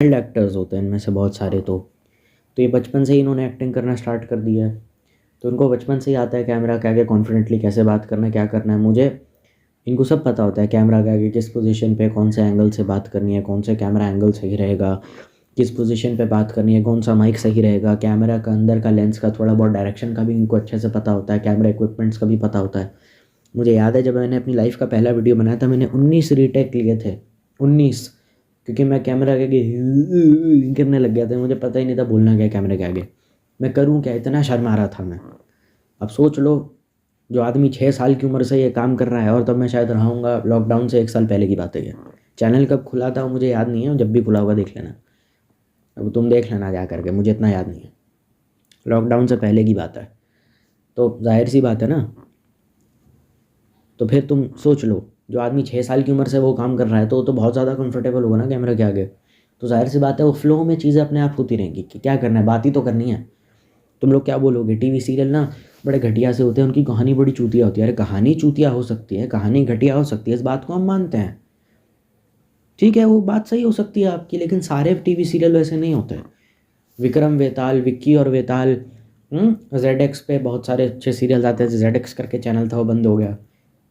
Child actors होते हैं इनमें से बहुत सारे। तो ये बचपन से ही इन्होंने एक्टिंग करना स्टार्ट कर दिया है, तो इनको बचपन से ही आता है कैमरा के आगे कॉन्फिडेंटली कैसे बात करना है, क्या करना है। मुझे इनको सब पता होता है कैमरा के आगे किस पोजीशन पे कौन से एंगल से बात करनी है, कौन से कैमरा एंगल सही रहेगा, किस पोजीशन पे बात करनी है, कौन सा माइक सही रहेगा, कैमरा का अंदर का लेंस का थोड़ा बहुत डायरेक्शन का भी इनको अच्छे से पता होता है, कैमरा इक्विपमेंट्स का भी पता होता है। मुझे याद है जब मैंने अपनी लाइफ का पहला वीडियो बनाया था मैंने 19 रीटेक लिए थे, 19, क्योंकि मैं कैमरा के आगे करने लग गया था, मुझे पता ही नहीं था बोलना क्या कैमरे के आगे, मैं करूँ क्या, इतना शर्मा रहा था मैं। अब सोच लो, जो आदमी 6 साल की उम्र से ये काम कर रहा है, और तब मैं शायद रहा लॉकडाउन से 1 साल पहले की बात है ये। चैनल कब खुला था मुझे याद नहीं है, जब भी खुला होगा देख लेना, अब तुम देख लेना जा करके, मुझे इतना याद नहीं है, लॉकडाउन से पहले की बात है। तो जाहिर सी बात है ना, तो फिर तुम सोच लो जो आदमी 6 साल की उम्र से वो काम कर रहा है तो वो तो बहुत ज़्यादा कंफर्टेबल होगा ना कैमरे के आगे, तो जाहिर सी बात है वो फ्लो में चीज़ें अपने आप होती रहेंगी कि क्या करना है, बात ही तो करनी है। तुम लोग क्या बोलोगे, टीवी सीरियल ना बड़े घटिया से होते हैं, उनकी कहानी बड़ी चूतिया होती है। अरे कहानी चूतिया हो सकती है, कहानी घटिया हो सकती है, इस बात को हम मानते हैं, ठीक है, वो बात सही हो सकती है आपकी, लेकिन सारे टीवी सीरियल वैसे नहीं होते। विक्रम वेताल, विक्की और वेताल, जेड एक्स पे बहुत सारे अच्छे सीरियल आते थे, जेड एक्स करके चैनल था वो बंद हो गया।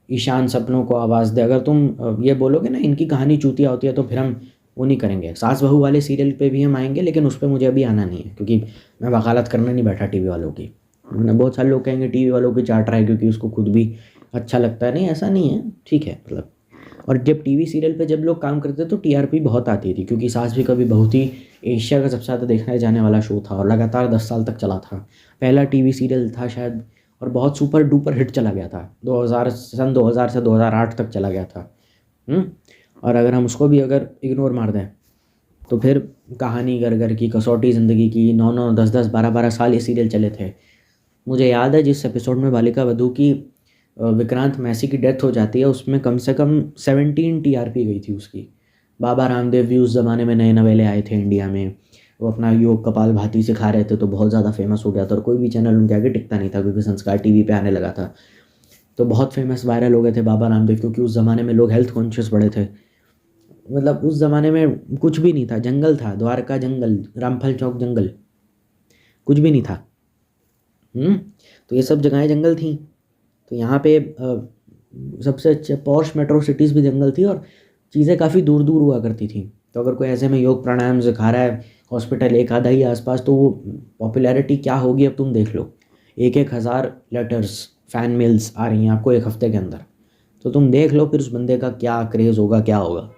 ईशान सपनों को आवाज़ दे, अगर तुम ये बोलोगे ना इनकी कहानी चूतिया होती है तो फिर हम वो नहीं करेंगे। सास बहू वाले सीरियल पे भी हम आएंगे, लेकिन उस पर मुझे अभी आना नहीं है, क्योंकि मैं वकालत करने नहीं बैठा टीवी वालों की। बहुत सारे लोग कहेंगे टीवी वालों की चाट रहा है क्योंकि उसको खुद भी अच्छा लगता है, नहीं ऐसा नहीं है, ठीक है मतलब। और जब टीवी सीरियल पे जब लोग काम करते थे तो टीआरपी बहुत आती थी, क्योंकि सास भी कभी बहू थी एशिया का सबसे ज़्यादा देखा जाने वाला शो था और लगातार 10 साल तक चला था, पहला टीवी सीरियल था शायद, और बहुत सुपर डुपर हिट चला गया था। 2000 से 2008 तक चला गया था। और अगर हम उसको भी अगर इग्नोर मार दें तो फिर कहानी घर घर की, कसौटी ज़िंदगी की, 9 9 10 10 12 12 साल ये सीरियल चले थे। मुझे याद है जिस एपिसोड में बालिका वधू की विक्रांत मैसी की डेथ हो जाती है, उसमें कम से कम 17 टीआरपी गई थी उसकी। बाबा रामदेव भी उस ज़माने में नए नवेले आए थे इंडिया में, वो अपना योग कपाल भाती सिखा रहे थे तो बहुत ज़्यादा फेमस हो गया था, और कोई भी चैनल उनके आगे टिकता नहीं था क्योंकि संस्कार टीवी पे आने लगा था। तो बहुत फेमस वायरल हो गए थे बाबा रामदेव, क्योंकि उस ज़माने में लोग हेल्थ कॉन्शियस बड़े थे। मतलब उस ज़माने में कुछ भी नहीं था, जंगल था, द्वारका जंगल, रामफल चौक जंगल, कुछ भी नहीं था। तो ये सब जगहें जंगल थी, तो यहाँ पे सबसे अच्छे पॉश मेट्रो सिटीज़ भी जंगल थी, और चीज़ें काफ़ी दूर दूर हुआ करती थी। तो अगर कोई ऐसे में योग प्राणायाम सिखा रहा है, हॉस्पिटल एक आधा ही आसपास, तो वो पॉपुलैरिटी क्या होगी अब तुम देख लो। 1 1 हज़ार लेटर्स, फ़ैन मेल्स आ रही हैं आपको 1 हफ्ते के अंदर, तो तुम देख लो फिर उस बंदे का क्या क्रेज़ होगा, क्या होगा।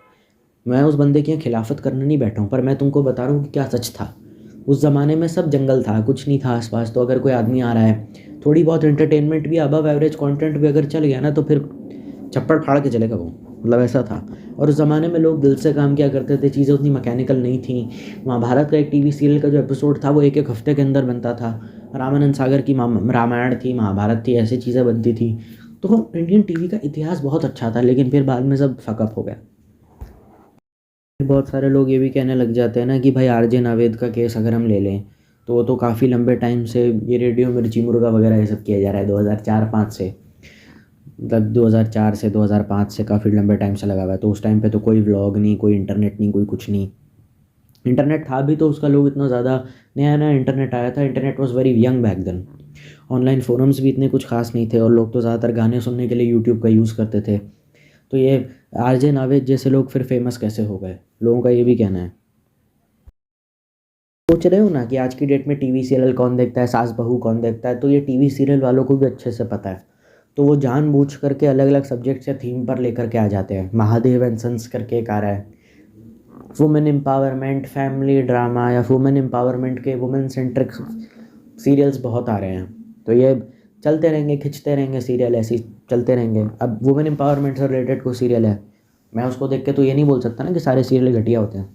मैं उस बंदे की खिलाफत करने नहीं बैठा हूँ, पर मैं तुमको बता रहा हूँ कि क्या सच था। उस ज़माने में सब जंगल था, कुछ नहीं था आसपास, तो अगर कोई आदमी आ रहा है, थोड़ी बहुत एंटरटेनमेंट भी, अबव एवरेज कंटेंट भी अगर चल गया ना, तो फिर चप्पड़ फाड़ के चलेगा वो, मतलब ऐसा था। और उस ज़माने में लोग दिल से काम किया करते थे, चीज़ें उतनी मैकेनिकल नहीं थी। महाभारत का एक टीवी सीरियल का जो एपिसोड था वो 1 1 हफ्ते के अंदर बनता था। रामानंद सागर की रामायण थी, महाभारत थी, ऐसी चीज़ें बनती थी। तो इंडियन टीवी का इतिहास बहुत अच्छा था, लेकिन फिर बाद में सब फकअप हो गया। बहुत सारे लोग ये भी कहने लग जाते हैं ना कि भाई आरजे नावेद का केस अगर हम ले लें तो वो तो काफ़ी लंबे टाइम से ये रेडियो मिर्ची मुर्गा वगैरह ये सब किया जा रहा है 2004-05 से, मतलब 2004 से 2005 से काफ़ी लंबे टाइम से लगा हुआ है। तो उस टाइम पे तो कोई व्लॉग नहीं, कोई इंटरनेट नहीं, कोई कुछ नहीं। इंटरनेट था भी तो उसका लोग इतना ज़्यादा, नया नया इंटरनेट आया था, internet was very young back then. Online forums भी इतने कुछ खास नहीं थे, और लोग तो ज़्यादातर गाने सुनने के लिए यूट्यूब का यूज़ करते थे। तो ये आरजे नावेद जैसे लोग फिर फेमस कैसे हो गए, लोगों का ये भी कहना है। सोच रहे हो ना कि आज की डेट में टीवी सीरियल कौन देखता है, सास बहू कौन देखता है, तो ये टीवी सीरियल वालों को भी अच्छे से पता है। तो वो जानबूझ करके अलग अलग सब्जेक्ट या थीम पर लेकर के आ जाते हैं। महादेव एंड सन्स करके एक आ रहा है, वुमेन एम्पावरमेंट फैमिली ड्रामा, या वुमेन एम्पावरमेंट के वुमेन सेंट्रिक सीरियल्स बहुत आ रहे हैं। तो ये चलते रहेंगे, खिंचते रहेंगे सीरियल, ऐसे ही चलते रहेंगे। अब वुमेन एम्पावरमेंट से रिलेटेड कोई सीरियल है, मैं उसको देख के तो ये नहीं बोल सकता ना कि सारे सीरियल घटिया होते हैं,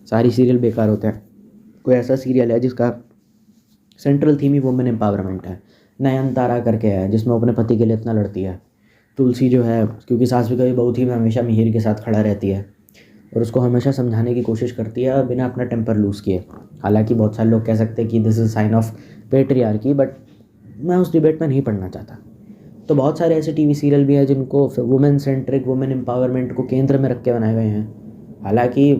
सारी सीरियल बेकार होते हैं। कोई ऐसा सीरियल है जिसका सेंट्रल थीम ही वुमेन एम्पावरमेंट है, नयनतारा करके है जिसमें वो अपने पति के लिए इतना लड़ती है। तुलसी जो है, क्योंकि सास भी कभी बहू थी में हमेशा मिहिर के साथ खड़ा रहती है और उसको हमेशा समझाने की कोशिश करती है बिना अपना टेम्पर लूज़ किए। हालांकि बहुत सारे लोग कह सकते हैं कि this is sine of patriarchy, but मैं उस डिबेट में नहीं पढ़ना चाहता। तो बहुत सारे ऐसे टीवी सीरियल भी हैं जिनको वुमेन सेंट्रिक, वुमेन एम्पावरमेंट को केंद्र में रख के बनाए गए हैं। हालांकि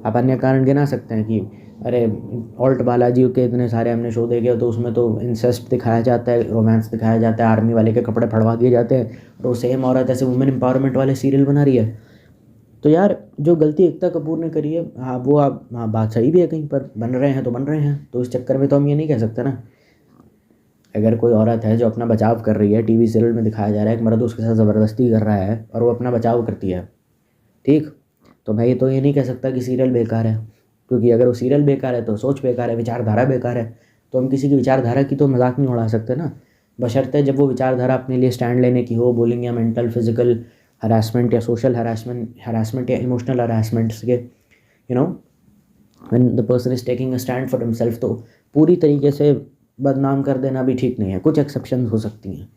आप अन्य कारण गिना सकते हैं कि अरे ऑल्ट बालाजी के इतने सारे हमने शो देखे, तो उसमें तो इंसेस्ट दिखाया जाता है, रोमांस दिखाया जाता है, आर्मी वाले के कपड़े फड़वा दिए जाते हैं, और वो सेम औरत ऐसे वुमेन एम्पावरमेंट वाले सीरियल बना रही है। तो यार जो गलती एकता कपूर ने करी है, हाँ वो आप, हाँ बात सही भी है, कहीं पर बन रहे हैं तो बन रहे हैं, तो इस चक्कर में तो हम ये नहीं कह सकते ना। अगर कोई औरत है जो अपना बचाव कर रही है, टीवी सीरियल में दिखाया जा रहा है एक मर्द उसके साथ ज़बरदस्ती कर रहा है और वो अपना बचाव करती है, ठीक, तो भाई तो ये नहीं कह सकता कि सीरियल बेकार है, क्योंकि अगर वो सीरियल बेकार है तो सोच बेकार है, विचारधारा बेकार है। तो हम किसी की विचारधारा की तो मजाक नहीं उड़ा सकते ना, बशर्ते जब वो विचारधारा अपने लिए स्टैंड लेने की हो, बोलेंगे या मेंटल फिजिकल हरासमेंट या सोशल हरासमेंट या इमोशनल हरासमेंट के, when the person is taking a stand for himself, तो पूरी तरीके से बदनाम कर देना भी ठीक नहीं है, कुछ एक्सेप्शंस हो सकती हैं।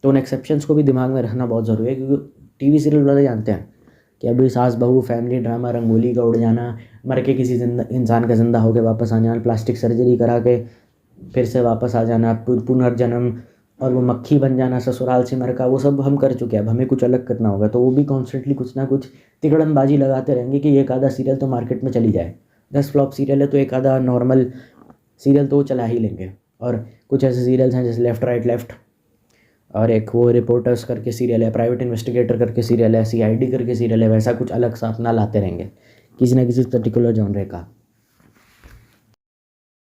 तो उन एक्सेप्शंस को भी दिमाग में रखना बहुत ज़रूरी है, क्योंकि टीवी सीरियल वाले जानते हैं कि अभी सास बहू, फैमिली ड्रामा, रंगोली का उड़ जाना, मर के किसी इंसान का ज़िंदा होकर वापस आ जाना, प्लास्टिक सर्जरी करा के फिर से वापस आ जाना, पुनर्जन्म, और वो मक्खी बन जाना ससुराल सिमर का, वो सब हम कर चुके हैं। अब हमें कुछ अलग करना होगा, तो वो भी कॉन्स्टेंटली कुछ ना कुछ तिकड़मबाजी लगाते रहेंगे कि एक आधा सीरियल तो मार्केट में चली जाए। 10 फ्लॉप सीरियल है तो एक आधा नॉर्मल सीरियल तो वो चला ही लेंगे। और कुछ ऐसे सीरियल्स हैं जैसे लेफ़्ट राइट लेफ़्ट, और एक वो रिपोर्टर्स करके सीरियल है, प्राइवेट इन्वेस्टिगेटर करके सीरियल है, सीआईडी करके सीरियल है, वैसा कुछ अलग सा अपना लाते रहेंगे किसी न किसी पर्टिकुलर जॉनरे का।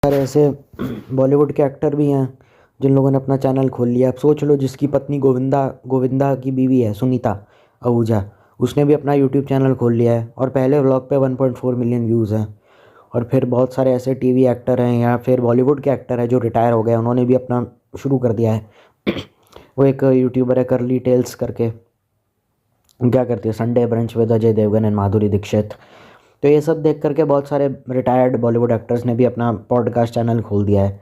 यार ऐसे बॉलीवुड के एक्टर भी हैं जिन लोगों ने अपना चैनल खोल लिया। अब सोच लो, जिसकी पत्नी गोविंदा की बीवी है सुनीता आहूजा, उसने भी अपना यूट्यूब चैनल खोल लिया है और पहले व्लॉग पे 1.4 मिलियन व्यूज़ हैं। और फिर बहुत सारे ऐसे टीवी एक्टर हैं या फिर बॉलीवुड के एक्टर हैं जो रिटायर हो गए, उन्होंने भी अपना शुरू कर दिया है। वो एक यूट्यूबर है करली टेल्स करके, क्या करती है, Sunday brunch with Ajay Devgan and Madhuri Dixit. तो ये सब देख करके बहुत सारे रिटायर्ड बॉलीवुड एक्टर्स ने भी अपना पॉडकास्ट चैनल खोल दिया है।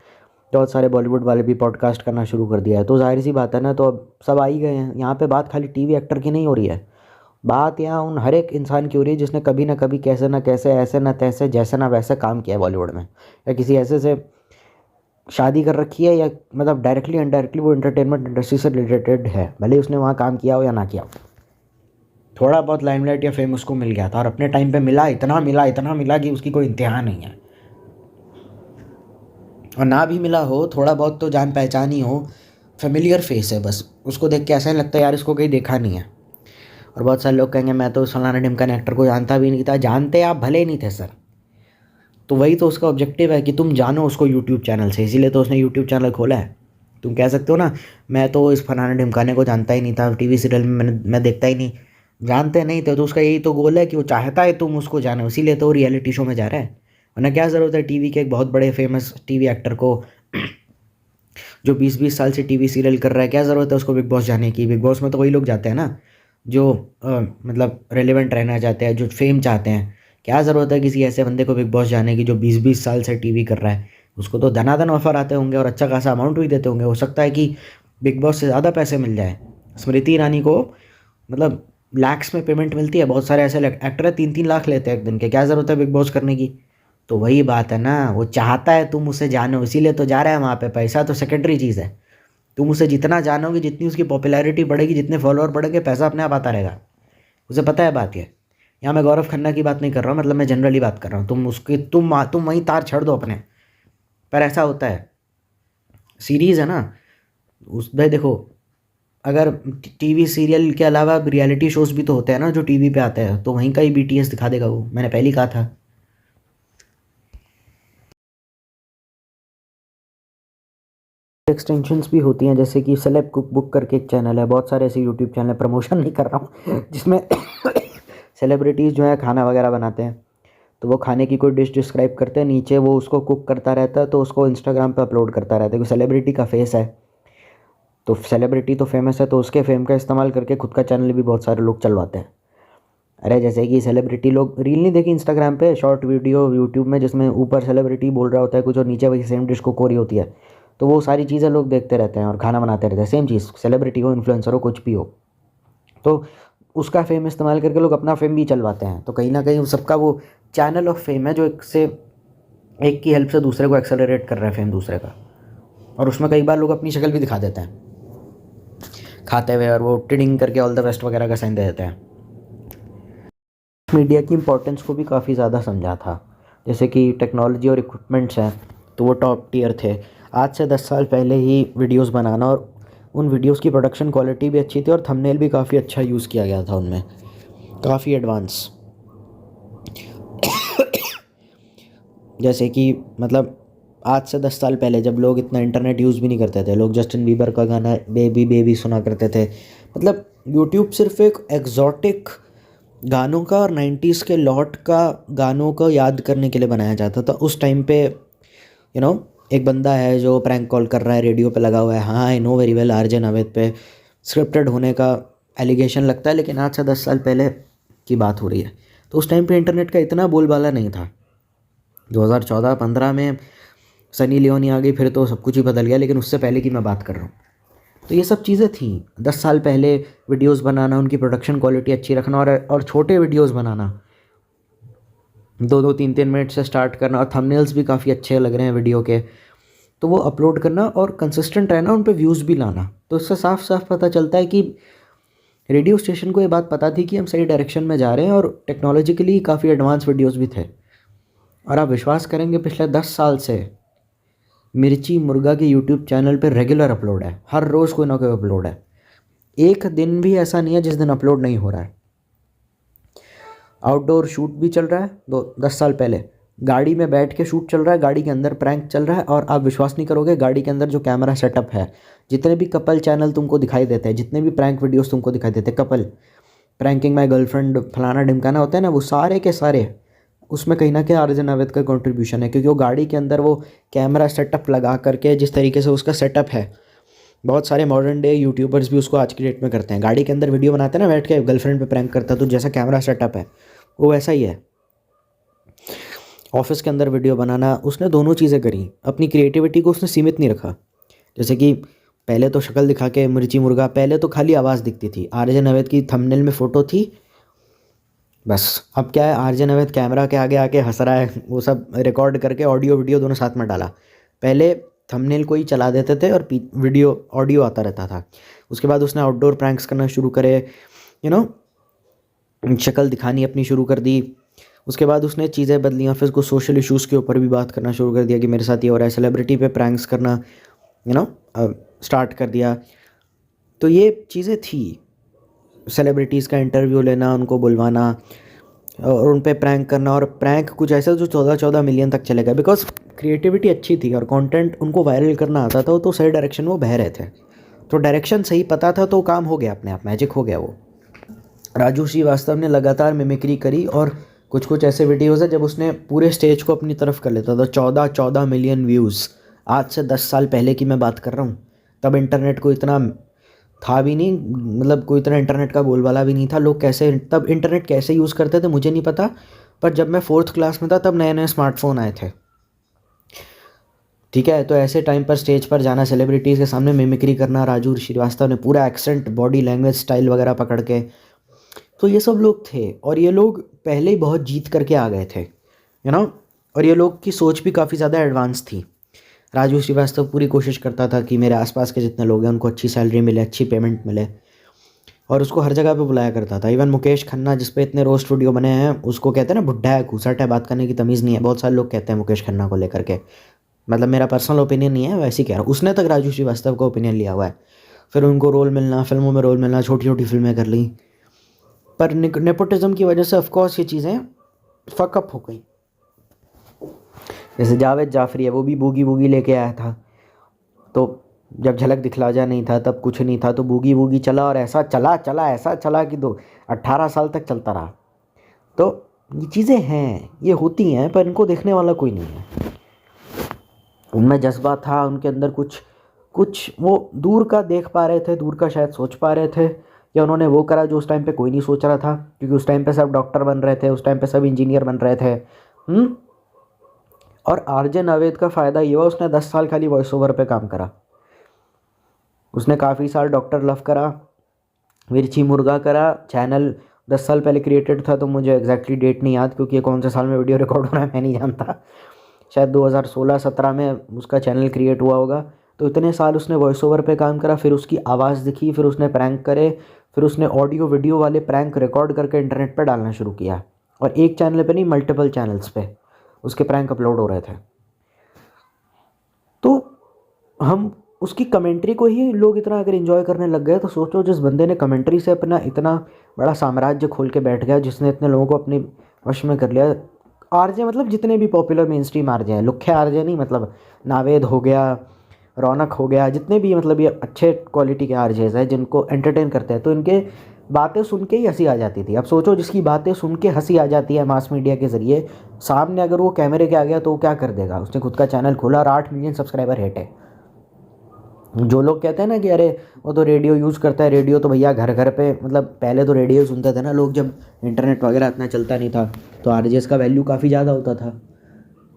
बहुत सारे बॉलीवुड वाले भी पॉडकास्ट करना शुरू कर दिया है। तो जाहिर सी बात है ना, तो अब सब आ ही गए हैं यहाँ पे। बात खाली टीवी एक्टर की नहीं हो रही है, बात यहाँ उन हर एक इंसान की हो रही है जिसने कभी ना कभी, कैसे ना कैसे, ऐसे ना तैसे, जैसे ना वैसे काम किया है बॉलीवुड में, या किसी ऐसे से शादी कर रखी है, या मतलब डायरेक्टली इनडायरेक्टली वो एंटरटेनमेंट इंडस्ट्री से रिलेटेड है, भले ही उसने वहाँ काम किया हो या ना किया हो। थोड़ा बहुत लाइमलाइट या फेम उसको मिल गया था, और अपने टाइम पे मिला, इतना मिला कि उसकी कोई इंतहा नहीं है। और ना भी मिला हो, थोड़ा बहुत तो जान पहचान ही हो, फेमिलियर फेस है, बस उसको देख के ऐसा नहीं लगता यार इसको कहीं देखा नहीं है। और बहुत सारे लोग कहेंगे मैं तो फलाना ढिमकाना एक्टर को जानता भी नहीं था। जानते आप भले ही नहीं थे सर, तो वही तो उसका ऑब्जेक्टिव है कि तुम जानो उसको यूट्यूब चैनल से, इसीलिए तो उसने यूट्यूब चैनल खोला है। तुम कह सकते हो ना, मैं तो इस फलाना ढिमकाने को जानता ही नहीं था, टीवी सीरियल में मैं देखता ही नहीं। जानते नहीं थे तो उसका यही तो गोल है कि वो चाहता है तुम उसको जानो, इसीलिए तो रियलिटी शो में जा रहा है। वरना क्या ज़रूरत है टीवी के एक बहुत बड़े फेमस टीवी एक्टर को जो 20-20 साल से टीवी सीरियल कर रहा है, क्या ज़रूरत है उसको बिग बॉस जाने की। बिग बॉस में तो वही लोग जाते हैं ना जो मतलब रेलेवेंट रहना चाहते हैं, जो फेम चाहते हैं। क्या ज़रूरत है किसी ऐसे बंदे को बिग बॉस जाने की जो 20-20 साल से टीवी कर रहा है। उसको तो धनाधन ऑफर आते होंगे और अच्छा खासा अमाउंट भी देते होंगे। हो सकता है कि बिग बॉस से ज़्यादा पैसे मिल जाए। स्मृति ईरानी को मतलब लैक्स में पेमेंट मिलती है, बहुत सारे ऐसे एक्टर है 3-3 लाख लेते हैं एक दिन के। क्या ज़रूरत है बिग बॉस करने की। तो वही बात है ना, वो चाहता है तुम उसे जानो, इसीलिए तो जा रहा है वहाँ पे। पैसा तो सेकेंडरी चीज़ है। तुम उसे जितना जानोगे, जितनी उसकी पॉपुलैरिटी बढ़ेगी, जितने फॉलोअर बढ़ेंगे, पैसा अपने आप आता रहेगा। उसे पता है बात ये। यहाँ मैं गौरव खन्ना की बात नहीं कर रहा हूँ, मतलब मैं जनरली बात कर रहा हूँ। तुम उसकी तुम वहीं तार छड़ दो अपने, पर ऐसा होता है। सीरीज़ है ना, उस भाई देखो, अगर टीवी सीरियल के अलावा रियलिटी शोज़ भी तो होते हैं ना जो टीवी पे आते हैं, तो वहीं का ही बीटीएस दिखा देगा वो। मैंने पहले ही कहा था। एक्सटेंशंस भी होती हैं, जैसे कि सेलेब कुक बुक करके एक चैनल है, बहुत सारे ऐसे यूट्यूब चैनल है, प्रमोशन नहीं कर रहा हूँ जिसमें सेलिब्रिटीज़ जो है खाना वगैरह बनाते हैं। तो वो खाने की कोई डिश डिस्क्राइब करते हैं, नीचे वो उसको कुक करता रहता है, तो उसको इंस्टाग्राम पे अपलोड करता रहता है। क्योंकि सेलिब्रिटी का फेस है, तो सेलिब्रिटी तो फेमस है, तो उसके फेम का इस्तेमाल करके खुद का चैनल भी बहुत सारे लोग चलवाते हैं। अरे जैसे कि सेलिब्रिटी लोग रील नहीं देखी इंस्टाग्राम पे, शॉर्ट वीडियो यूट्यूब में, जिसमें ऊपर सेलिब्रिटी बोल रहा होता है कुछ और नीचे वही सेम डिश कुक हो रही होती है। तो वो सारी चीज़ें लोग देखते रहते हैं और खाना बनाते रहते हैं। सेम चीज़, सेलिब्रिटी हो, इन्फ्लुएंसर हो, कुछ भी हो, तो उसका फेम इस्तेमाल करके लोग अपना फेम भी चलवाते हैं। तो कहीं ना कहीं सबका वो चैनल ऑफ फेम है जो एक की हेल्प से दूसरे को एक्सेलरेट कर रहा है फेम दूसरे का। और उसमें कई बार लोग अपनी शक्ल भी दिखा देते हैं खाते हुए, और वो टिडिंग करके ऑल द बेस्ट वगैरह का साइन दे देते हैं। मीडिया की इम्पोर्टेंस को भी काफ़ी ज़्यादा समझा था। जैसे कि टेक्नोलॉजी और इक्विपमेंट्स हैं तो वो टॉप टियर थे। आज से 10 साल पहले ही वीडियोस बनाना और उन वीडियोस की प्रोडक्शन क्वालिटी भी अच्छी थी और थंबनेल भी काफ़ी अच्छा यूज़ किया गया था उनमें, काफ़ी एडवांस। जैसे कि मतलब आज से 10 साल पहले जब लोग इतना इंटरनेट यूज़ भी नहीं करते थे, लोग जस्टिन बीबर का गाना बेबी बेबी सुना करते थे। मतलब यूट्यूब सिर्फ एक एग्जॉटिक गानों का और 90s के लॉट का गानों को याद करने के लिए बनाया जाता था उस टाइम पे। एक बंदा है जो प्रैंक कॉल कर रहा है, रेडियो पे लगा हुआ है, हाँ I know very well RJ Naved पे स्क्रिप्टेड होने का एलिगेशन लगता है, लेकिन आज से 10 साल पहले की बात हो रही है। तो उस टाइम पे इंटरनेट का इतना बोलबाला नहीं था। 2014-15 में सनी लियोनी आ गई, फिर तो सब कुछ ही बदल गया, लेकिन उससे पहले की मैं बात कर रहा हूँ। तो ये सब चीज़ें थी 10 साल पहले। वीडियोस बनाना, उनकी प्रोडक्शन क्वालिटी अच्छी रखना और छोटे वीडियोस बनाना, 2-2 3-3 मिनट से स्टार्ट करना, और थंबनेल्स भी काफ़ी अच्छे लग रहे हैं वीडियो के तो वो अपलोड करना और कंसिस्टेंट रहना, उन पे व्यूज़ भी लाना। तो इससे साफ साफ पता चलता है कि रेडियो स्टेशन को ये बात पता थी कि हम सही डायरेक्शन में जा रहे हैं और टेक्नोलॉजिकली काफ़ी एडवांस वीडियोस भी थे। और आप विश्वास करेंगे पिछले 10 साल से मिर्ची मुर्गा के यूट्यूब चैनल पे रेगुलर अपलोड है, हर रोज़ कोई ना कोई अपलोड है। एक दिन भी ऐसा नहीं है जिस दिन अपलोड नहीं हो रहा है। आउटडोर शूट भी चल रहा है, 10 साल पहले गाड़ी में बैठ के शूट चल रहा है, गाड़ी के अंदर प्रैंक चल रहा है, और आप विश्वास नहीं करोगे गाड़ी के अंदर जो कैमरा सेटअप है, जितने भी कपल चैनल तुमको दिखाई देते हैं, जितने भी प्रैंक वीडियोस तुमको दिखाई देते हैं, कपल प्रैंकिंग माई गर्लफ्रेंड फलाना ढिमकाना होता है ना, वो सारे के सारे उसमें कहीं ना कहीं आरजे नावेद का कंट्रीब्यूशन है। क्योंकि वो गाड़ी के अंदर वो कैमरा सेटअप लगा करके, जिस तरीके से उसका सेटअप है, बहुत सारे मॉडर्न डे यूट्यूबर्स भी उसको आज की डेट में करते हैं, गाड़ी के अंदर वीडियो बनाते हैं ना बैठ के, गर्लफ्रेंड पे प्रैंक करता है, तो जैसा कैमरा सेटअप है वो वैसा ही है। ऑफिस के अंदर वीडियो बनाना, उसने दोनों चीज़ें करी, अपनी क्रिएटिविटी को उसने सीमित नहीं रखा। जैसे कि पहले तो शक्ल दिखा के मिर्ची मुर्गा, पहले तो खाली आवाज़ दिखती थी, आरजे नावेद की थंबनेल में फ़ोटो थी बस। अब क्या है, आरजे नावेद कैमरा के आगे आके हंस रहा है, वो सब रिकॉर्ड करके ऑडियो वीडियो दोनों साथ में डाला। पहले थंबनेल को ही चला देते थे और वीडियो ऑडियो आता रहता था। उसके बाद उसने आउटडोर प्रैंक्स करना शुरू करे, शक्ल दिखानी अपनी शुरू कर दी। उसके बाद उसने चीज़ें बदली और फिर उसको सोशल इश्यूज़ के ऊपर भी बात करना शुरू कर दिया कि मेरे साथ ये हो रहा है, सेलिब्रिटी पे प्रैंक्स करना स्टार्ट कर दिया। तो ये चीज़ें थी, सेलिब्रिटीज़ का इंटरव्यू लेना, उनको बुलवाना और उन पे प्रैंक करना, और प्रैंक कुछ ऐसा जो 14-14 मिलियन तक चलेगा, बिकॉज क्रिएटिविटी अच्छी थी और कंटेंट उनको वायरल करना आता था, तो सही डायरेक्शन वो बह रहे थे। तो डायरेक्शन सही पता था तो काम हो गया, अपने आप मैजिक हो गया वो। राजू श्रीवास्तव ने लगातार मिमिक्री करी और कुछ कुछ ऐसे वीडियोज़ है जब उसने पूरे स्टेज को अपनी तरफ कर लेता था। 14-14 मिलियन व्यूज़, आज से 10 साल पहले की मैं बात कर रहा हूँ। तब इंटरनेट को इतना था भी नहीं, मतलब कोई इतना इंटरनेट का बोलबाला भी नहीं था। लोग कैसे तब इंटरनेट कैसे यूज़ करते थे मुझे नहीं पता, पर जब मैं 4th क्लास में था तब नए नए स्मार्टफोन आए थे, ठीक है। तो ऐसे टाइम पर स्टेज पर जाना, सेलिब्रिटीज़ के सामने मिमिक्री करना, राजू श्रीवास्तव ने पूरा एक्सेंट, बॉडी लैंग्वेज, स्टाइल वगैरह पकड़ के, तो ये सब लोग थे। और ये लोग पहले ही बहुत जीत करके आ गए थे, और ये लोग की सोच भी काफ़ी ज़्यादा एडवांस थी। राजू श्रीवास्तव पूरी कोशिश करता था कि मेरे आसपास के जितने लोग हैं उनको अच्छी सैलरी मिले, अच्छी पेमेंट मिले, और उसको हर जगह पे बुलाया करता था। इवन मुकेश खन्ना, जिस पे इतने रोस्ट वीडियो बने हैं, उसको कहते हैं ना बुढ़ा है, घूसट है, बात करने की तमीज़ नहीं है, बहुत सारे लोग कहते हैं मुकेश खन्ना को लेकर के। मतलब मेरा पर्सनल ओपिनियन नहीं है, वैसे ही कह रहा हूँ। उसने तक राजू श्रीवास्तव का ओपिनियन लिया हुआ है। फिर उनको रोल मिलना, फिल्मों में रोल मिलना, छोटी छोटी फिल्में कर ली, पर नेपोटिज्म की वजह से ऑफकोर्स ये चीज़ें फकअप हो गई। जैसे जावेद जाफरी है, वो भी बूगी वूगी लेके आया था, तो जब झलक दिखला जा नहीं था तब कुछ नहीं था, तो बूगी वूगी चला और ऐसा चला ऐसा चला कि 18 साल तक चलता रहा। तो ये चीज़ें हैं, ये होती हैं, पर इनको देखने वाला कोई नहीं है। उनमें जज्बा था, उनके अंदर कुछ वो दूर का देख पा रहे थे, दूर का शायद सोच पा रहे थे, या उन्होंने वो करा जो उस टाइम पे कोई नहीं सोच रहा था, क्योंकि उस टाइम पे सब डॉक्टर बन रहे थे, उस टाइम पे सब इंजीनियर बन रहे थे। और आरजे नावेद का फ़ायदा ये हुआ, उसने 10 साल खाली वॉइस ओवर पे काम करा। उसने काफ़ी साल डॉक्टर लव करा, मिर्ची मुर्गा करा, चैनल 10 साल पहले क्रिएटेड था, तो मुझे एग्जैक्टली डेट नहीं याद, क्योंकि ये कौन से साल में वीडियो रिकॉर्ड हो रहा है मैं नहीं जानता। शायद 2016-17 में उसका चैनल क्रिएट हुआ होगा। तो इतने साल उसने वॉइस ओवर पे काम करा, फिर उसकी आवाज़ दिखी, फिर उसने प्रैंक करे, फिर उसने ऑडियो वीडियो वाले प्रैंक रिकॉर्ड करके इंटरनेट पर डालना शुरू किया। और एक चैनल पे नहीं, मल्टीपल चैनल्स पे उसके प्रैंक अपलोड हो रहे थे। तो हम उसकी कमेंट्री को ही लोग इतना अगर एंजॉय करने लग गए, तो सोचो जिस बंदे ने कमेंट्री से अपना इतना बड़ा साम्राज्य खोल के बैठ गया, जिसने इतने लोगों को अपने वश में कर लिया। आरजे मतलब जितने भी पॉपुलर मेन स्ट्रीम आरजे हैं, लुखे आरजे नहीं, मतलब नावेद हो गया, रौनक हो गया, जितने भी मतलब ये अच्छे क्वालिटी के आरजेज हैं जिनको एंटरटेन करते हैं, तो इनके बातें सुन के ही हंसी आ जाती थी। अब सोचो जिसकी बातें सुन के हंसी आ जाती है मास मीडिया के ज़रिए, सामने अगर वो कैमरे के आ गया तो वो क्या कर देगा। उसने खुद का चैनल खोला और 8 मिलियन सब्सक्राइबर हिट है। जो लोग कहते हैं ना कि अरे वो तो रेडियो यूज़ करता है, रेडियो तो भैया घर घर पे, मतलब पहले तो रेडियो सुनते थे ना लोग, जब इंटरनेट वगैरह इतना चलता नहीं था, तो आरजेएस का वैल्यू काफ़ी ज़्यादा होता था।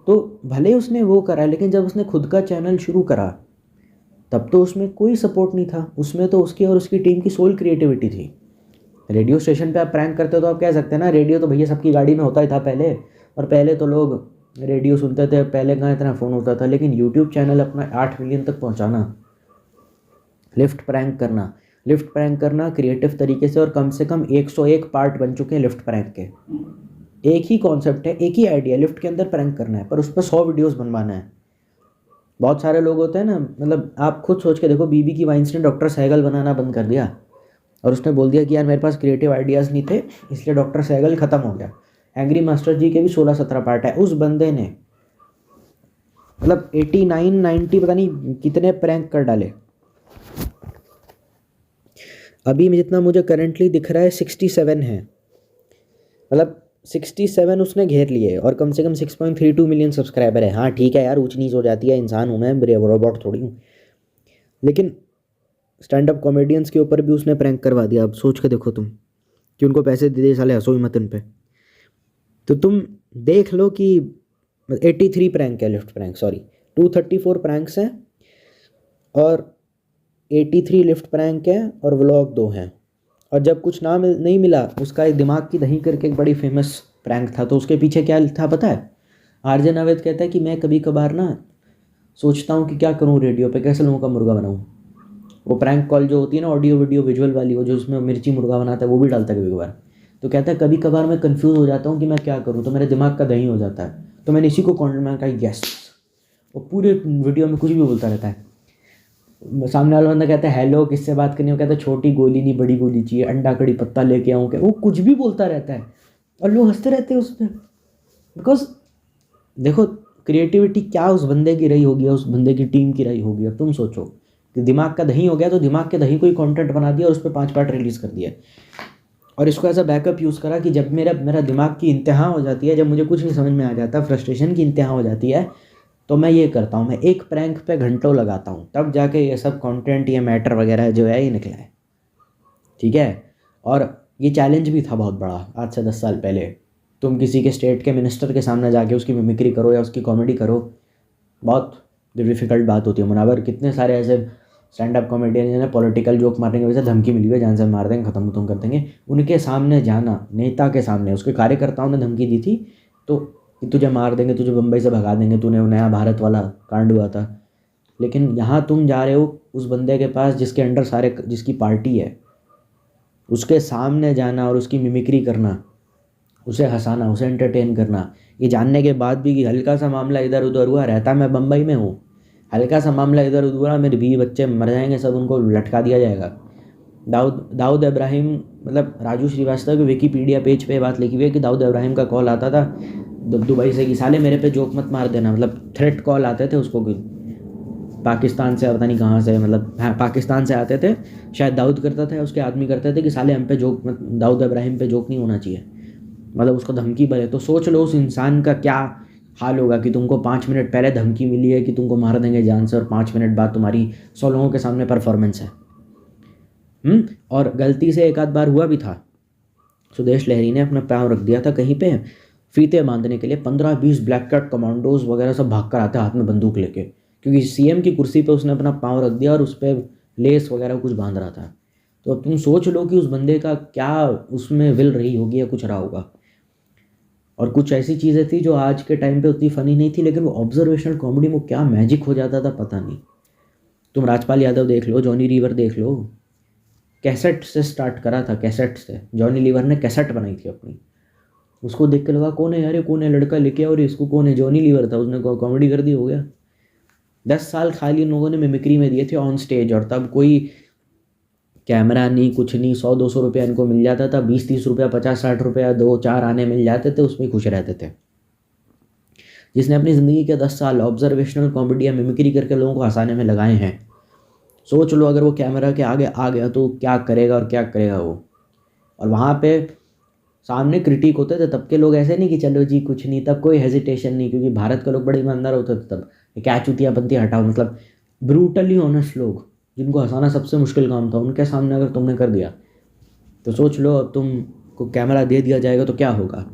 तो भले उसने वो करा, लेकिन जब उसने खुद का चैनल शुरू करा तब तो उसमें कोई सपोर्ट नहीं था, उसमें तो उसकी और उसकी टीम की सोल क्रिएटिविटी थी। रेडियो स्टेशन पे आप प्रैंक करते हो तो आप कह सकते हैं ना, रेडियो तो भैया सबकी गाड़ी में होता ही था पहले, और पहले तो लोग रेडियो सुनते थे, पहले कहाँ इतना फ़ोन होता था। लेकिन यूट्यूब चैनल अपना 8 मिलियन तक पहुँचाना, लिफ्ट प्रैंक करना क्रिएटिव तरीके से, और कम से कम 101 पार्ट बन चुके हैं लिफ्ट प्रैंक के। एक ही कॉन्सेप्ट है, एक ही आइडिया, लिफ्ट के अंदर प्रैंक करना है, पर उस पर 100 वीडियोस बनवाना है। बहुत सारे लोग होते हैं ना, मतलब आप खुद सोच के देखो, बीबी की वाइन्स ने डॉक्टर सहगल बनाना बंद कर दिया और उसने बोल दिया कि यार मेरे पास क्रिएटिव आइडियाज़ नहीं थे, इसलिए डॉक्टर सहगल ख़त्म हो गया। एंग्री मास्टर जी के भी 16-17 पार्ट है। उस बंदे ने मतलब 89-90 पता नहीं कितने प्रैंक कर डाले। अभी जितना मुझे करंटली दिख रहा है 67 है, मतलब 67 उसने घेर लिए, और कम से कम 6.32 मिलियन सब्सक्राइबर है। हाँ ठीक है यार, ऊंच नीच हो जाती है, इंसान हूँ मैं, रोबोट थोड़ी हूँ। लेकिन स्टैंड अप कॉमेडियंस के ऊपर भी उसने प्रैंक करवा दिया। अब सोच के देखो तुम, कि उनको पैसे दे दे साले, हंसो ही मत इन पे। तो तुम देख लो कि 83 प्रैंक है, लिफ्ट प्रैंक, सॉरी 234 प्रैंक्स हैं, और 83 लिफ्ट प्रैंक है, और व्लॉग 2 हैं। और जब कुछ नहीं मिला, उसका एक दिमाग की दही करके एक बड़ी फेमस प्रैंक था, तो उसके पीछे क्या था पता है? आरजे नावेद कहता है कि मैं कभी कभार ना सोचता हूँ कि क्या करूँ, रेडियो पे कैसे लोगों का मुर्गा बनाऊँ। वो प्रैंक कॉल जो होती है ना, ऑडियो वीडियो विजुअल वाली, वो जो उसमें मिर्ची मुर्गा बनाता है, वो भी डालता है कभी कभार। तो कहता है कभी कभार मैं कंफ्यूज हो जाता हूँ कि मैं क्या करूँ, तो मेरे दिमाग का दही हो जाता है, तो मैंने इसी को कॉन्टेंट में कहा यस। वो पूरे वीडियो में कुछ भी बोलता रहता है। सामने वाला बंदा कहता है हेलो किससे बात करनी हो, कहता है छोटी गोली नहीं बड़ी गोली चाहिए, अंडा कड़ी पत्ता लेके आऊँ क्या, वो कुछ भी बोलता रहता है और लोग हंसते रहते हैं उस पर। बिकॉज देखो क्रिएटिविटी क्या उस बंदे की रही होगी, उस बंदे की टीम की रही होगी। अब तुम सोचो कि दिमाग का दही हो गया, तो दिमाग के दही को ही कंटेंट बना दिया और उस पर 5 पार्ट रिलीज़ कर दिया, और इसको एज अ बैकअप यूज़ करा कि जब मेरा दिमाग की इंतहा हो जाती है, जब मुझे कुछ नहीं समझ में आ जाता, फ्रस्ट्रेशन की इंतहा हो जाती है, तो मैं ये करता हूँ, मैं एक प्रैंक पे घंटों लगाता हूँ, तब जाके ये सब कंटेंट, ये मैटर वगैरह जो है ये निकला है। ठीक है। और ये चैलेंज भी था बहुत बड़ा आज से 10 साल पहले। तुम किसी के स्टेट के मिनिस्टर के सामने जाके उसकी मिमिक्री करो या उसकी कॉमेडी करो, बहुत डिफ़िकल्ट बात होती है। मुनावर कितने सारे ऐसे स्टैंड अप कॉमेडियन जिन्हें पॉलिटिकल जोक मारने की वजह से धमकी मिली हुई है, जान से मार देंगे, ख़त्म कर देंगे, उनके सामने जाना, नेता के सामने, उसके कार्यकर्ताओं ने धमकी दी थी तो कि तुझे मार देंगे, तुझे बम्बई से भगा देंगे, तूने नया भारत वाला कांड हुआ था। लेकिन यहाँ तुम जा रहे हो उस बंदे के पास जिसके अंडर सारे, जिसकी पार्टी है, उसके सामने जाना और उसकी मिमिक्री करना, उसे हंसाना, उसे एंटरटेन करना, ये जानने के बाद भी कि हल्का सा मामला इधर उधर हुआ, रहता मैं बम्बई में हूँ, हल्का सा मामला इधर उधर हुआ, मेरे बीवी बच्चे मर जाएंगे, सब उनको लटका दिया जाएगा। दाऊद इब्राहिम, मतलब राजू श्रीवास्तव के विकीपीडिया पेज पे बात लिखी हुई है कि दाऊद इब्राहिम का कॉल आता था दुबई से कि साले मेरे पे जोक मत मार देना, मतलब थ्रेट कॉल आते थे उसको कि पाकिस्तान से, पता नहीं कहाँ से, मतलब हाँ पाकिस्तान से आते थे, शायद दाऊद करता था, उसके आदमी करते थे कि साले हम पे जोक मत, दाऊद इब्राहिम पे जोक नहीं होना चाहिए, मतलब उसको धमकी भरे। तो सोच लो उस इंसान का क्या हाल होगा कि तुमको 5 मिनट पहले धमकी मिली है कि तुमको मार देंगे जान से, और 5 मिनट बाद तुम्हारी 100 लोगों के सामने परफॉर्मेंस है। और गलती से एक आध बार हुआ भी था, सुदेश लहरी ने अपना पाँव रख दिया था कहीं पे फीते बांधने के लिए, 15-20 ब्लैक कैट कमांडोज वगैरह सब भाग कर आते हाथ में बंदूक लेके, क्योंकि सीएम की कुर्सी पे उसने अपना पाँव रख दिया और उस पर लेस वगैरह कुछ बांध रहा था। तो अब तुम सोच लो कि उस बंदे का क्या उसमें विल रही होगी या कुछ रहा होगा। और कुछ ऐसी चीज़ें थी जो आज के टाइम पे उतनी फ़नी नहीं थी, लेकिन वो ऑब्जर्वेशनल कॉमेडी में क्या मैजिक हो जाता था पता नहीं। तुम राजपाल यादव देख लो, जॉनी लीवर देख लो, कैसेट से स्टार्ट करा था, कैसेट से जॉनी लीवर ने कैसेट बनाई थी अपनी, उसको देख के लगा कौन है यार, ये कौन है लड़का लेके, और इसको कौन है, जॉनी लीवर था, उसने कॉमेडी कर दी, हो गया। 10 साल खाली इन लोगों ने मिमिक्री में दिए थे ऑन स्टेज, और तब कोई कैमरा नहीं, कुछ नहीं, 100-200 रुपया इनको मिल जाता था, 20-30 रुपया, 50-60 रुपया 2-4 आने मिल जाते थे, उसमें खुश रहते थे। जिसने अपनी ज़िंदगी के 10 साल ऑब्जर्वेशनल कॉमेडी या मिमिक्री करके लोगों को हंसाने में लगाए हैं, सोच लो अगर वो कैमरा के आगे आ गया तो क्या करेगा, और क्या करेगा वो। और वहाँ पे सामने क्रिटिक होते थे तब के लोग, ऐसे नहीं कि चलो जी कुछ नहीं, तब कोई हेजिटेशन नहीं, क्योंकि भारत के लोग बड़े ईमानदार होते थे तब। क्या चुतियापंती हटाओ, मतलब ब्रूटली ऑनेस्ट लोग जिनको हंसाना सबसे मुश्किल काम था, उनके सामने अगर तुमने कर दिया तो सोच लो अब तुमको कैमरा दे दिया जाएगा तो क्या होगा।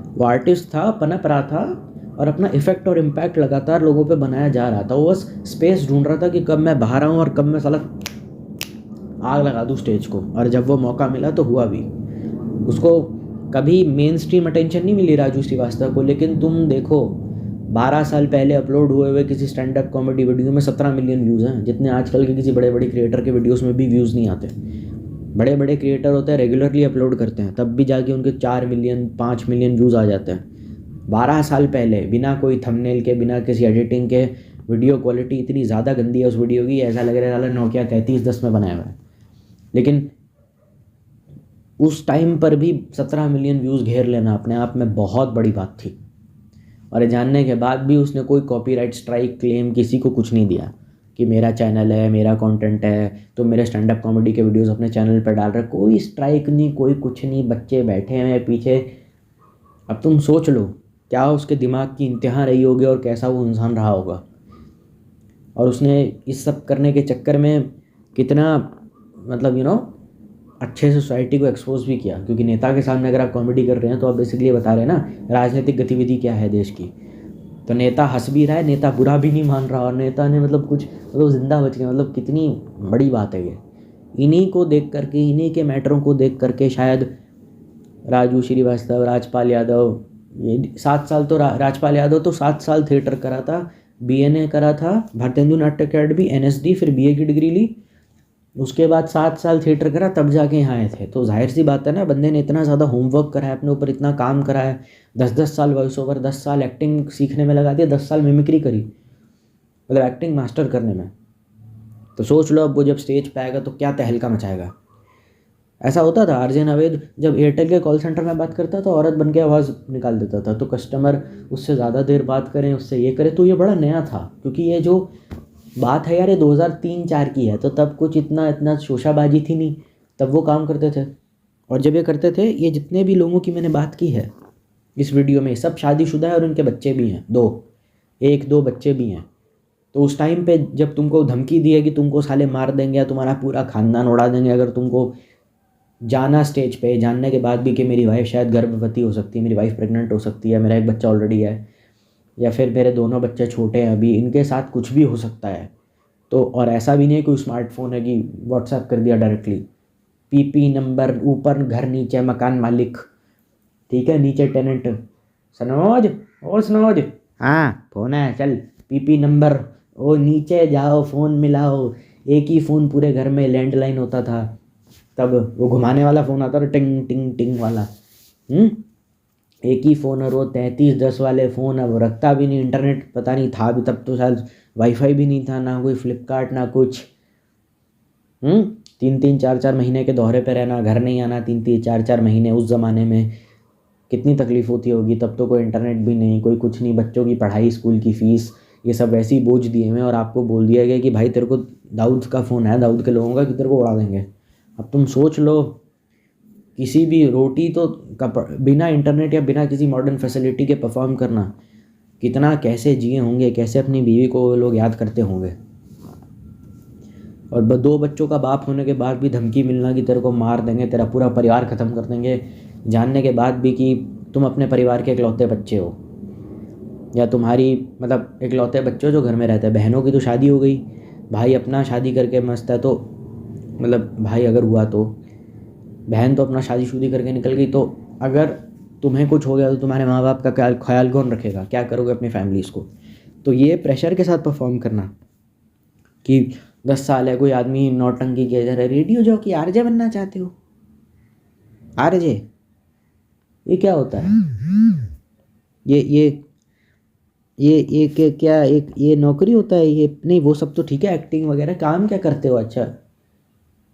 वो आर्टिस्ट था, पनप रहा था, और अपना इफेक्ट और इम्पैक्ट लगातार लोगों पे बनाया जा रहा था। वो बस स्पेस ढूंढ रहा था कि कब मैं बाहर आऊँ और कब मैं साला आग लगा दूँ स्टेज को। और जब वो मौका मिला तो हुआ भी। उसको कभी मेन स्ट्रीम अटेंशन नहीं मिली राजू श्रीवास्तव को, लेकिन तुम देखो 12 साल पहले अपलोड हुए हुए किसी स्टैंड अप कॉमेडी वीडियो में 17 मिलियन व्यूज़ हैं, जितने आजकल के किसी बड़े बड़े क्रिएटर के वीडियोस में भी व्यूज़ नहीं आते। बड़े बड़े क्रिएटर होते हैं रेगुलरली अपलोड करते हैं, तब भी जाके उनके 4 मिलियन 5 मिलियन व्यूज़ आ जाते हैं। 12 साल पहले बिना कोई थंबनेल के, बिना किसी एडिटिंग के, वीडियो क्वालिटी इतनी ज़्यादा गंदी है उस वीडियो की, ऐसा लग रहा है नोकिया 3310 में बनाया हुआ है। लेकिन उस टाइम पर भी 17 मिलियन व्यूज़ घेर लेना अपने आप में बहुत बड़ी बात थी। और ये जानने के बाद भी उसने कोई कॉपीराइट स्ट्राइक क्लेम किसी को कुछ नहीं दिया कि मेरा चैनल है, मेरा कंटेंट है, तो मेरे स्टैंड अप कॉमेडी के वीडियोस अपने चैनल पर डाल रहे। कोई स्ट्राइक नहीं, कोई कुछ नहीं, बच्चे बैठे हैं पीछे। अब तुम सोच लो क्या उसके दिमाग की इंतहा रही होगी और कैसा वो इंसान रहा होगा। और उसने इस सब करने के चक्कर में कितना, मतलब अच्छे से सोसाइटी को एक्सपोज भी किया। क्योंकि नेता के सामने अगर आप कॉमेडी कर रहे हैं तो आप बेसिकली बता रहे हैं ना राजनीतिक गतिविधि क्या है देश की। तो नेता हंस भी रहा है, नेता बुरा भी नहीं मान रहा, और नेता ने मतलब जिंदा बच गया। मतलब कितनी बड़ी बात है ये। इन्हीं को देख करके, इन्हीं के मैटरों को देख करके शायद राजू श्रीवास्तव, राजपाल यादव, ये 7 साल तो राजपाल यादव तो 7 साल थिएटर करा था, BNA करा था, भारतेंदु नाट्य अकेडमी, NSD, फिर BA की डिग्री ली, उसके बाद 7 साल थिएटर करा, तब जाके यहाँ आए थे। तो जाहिर सी बात है ना, बंदे ने इतना ज़्यादा होमवर्क करा है अपने ऊपर, इतना काम करा है, 10-10 साल वॉइस ओवर, 10 साल एक्टिंग सीखने में लगा दिया, 10 साल मिमिक्री करी, मतलब एक्टिंग मास्टर करने में। तो सोच लो अब वो जब स्टेज पे आएगा तो क्या तहलका मचाएगा। ऐसा होता था RJ नवेद जब एयरटेल के कॉल सेंटर में बात करता था, औरत बन के आवाज़ निकाल देता था, तो कस्टमर उससे ज़्यादा देर बात करें, उससे ये करें। तो ये बड़ा नया था, क्योंकि ये जो बात है यार ये 2003-4 की है, तो तब कुछ इतना शोशाबाजी थी नहीं, तब वो काम करते थे। और जब ये करते थे, ये जितने भी लोगों की मैंने बात की है इस वीडियो में, सब शादीशुदा है और उनके बच्चे भी हैं, 1-2 बच्चे भी हैं। तो उस टाइम पे जब तुमको धमकी दी है कि तुमको साले मार देंगे या तुम्हारा पूरा खानदान उड़ा देंगे अगर तुमको जाना स्टेज पे, जानने के बाद भी कि मेरी वाइफ शायद गर्भवती हो सकती है, मेरी वाइफ प्रेग्नेंट हो सकती है, मेरा एक बच्चा ऑलरेडी है, या फिर मेरे दोनों बच्चे छोटे हैं अभी, इनके साथ कुछ भी हो सकता है। तो और ऐसा भी नहीं है कोई स्मार्टफोन है कि व्हाट्सएप कर दिया डायरेक्टली, PP नंबर, ऊपर घर, नीचे मकान मालिक, ठीक है, नीचे टेनेंट, सनोज, ओ सनोज, हाँ फ़ोन है, चल PP नंबर, ओ नीचे जाओ फ़ोन मिलाओ। एक ही फ़ोन पूरे घर में, लैंडलाइन होता था तब, वो घुमाने वाला फ़ोन आता था, टिंग टिंग टिंग वाला। एक ही फ़ोन, और वो 3310 वाले फ़ोन अब रखता भी नहीं, इंटरनेट पता नहीं था भी तब, तो शायद वाईफाई भी नहीं था, ना कोई फ्लिपकार्ट, ना कुछ। 3-3 4-4 महीने के दौरे पे रहना, घर नहीं आना 3-3 4-4 महीने, उस ज़माने में कितनी तकलीफ़ होती होगी। तब तो कोई इंटरनेट भी नहीं, कोई कुछ नहीं, बच्चों की पढ़ाई, स्कूल की फ़ीस, ये सब वैसे ही बोझ दिए हुए, और आपको बोल दिया गया कि भाई तेरे को दाऊद का फ़ोन है, दाऊद के लोगों का, कि तेरे को उड़ा देंगे। अब तुम सोच लो, किसी भी रोटी तो बिना इंटरनेट या बिना किसी मॉडर्न फैसिलिटी के परफॉर्म करना, कितना कैसे जिए होंगे, कैसे अपनी बीवी को लोग याद करते होंगे। और 2 बच्चों का बाप होने के बाद भी धमकी मिलना कि तेरे को मार देंगे, तेरा पूरा परिवार ख़त्म कर देंगे, जानने के बाद भी कि तुम अपने परिवार के इकलौते बच्चे हो, या तुम्हारी मतलब इकलौते बच्चे हो जो घर में रहते हैं। बहनों की तो शादी हो गई, भाई अपना शादी करके मस्त है, तो मतलब भाई अगर हुआ तो, बहन तो अपना शादी करके निकल गई, तो अगर तुम्हें कुछ हो गया तो तुम्हारे माँ बाप का ख्याल कौन रखेगा, क्या करोगे अपनी फैमिलीज़ को। तो ये प्रेशर के साथ परफॉर्म करना कि 10 साल है, कोई आदमी नौटंकी किया जा रहा है, रेडियो जॉकी RJ बनना चाहते हो, RJ ये क्या होता है? ये क्या एक ये नौकरी होता है ये? नहीं वो सब तो ठीक है, एक्टिंग वगैरह, काम क्या करते हो? अच्छा,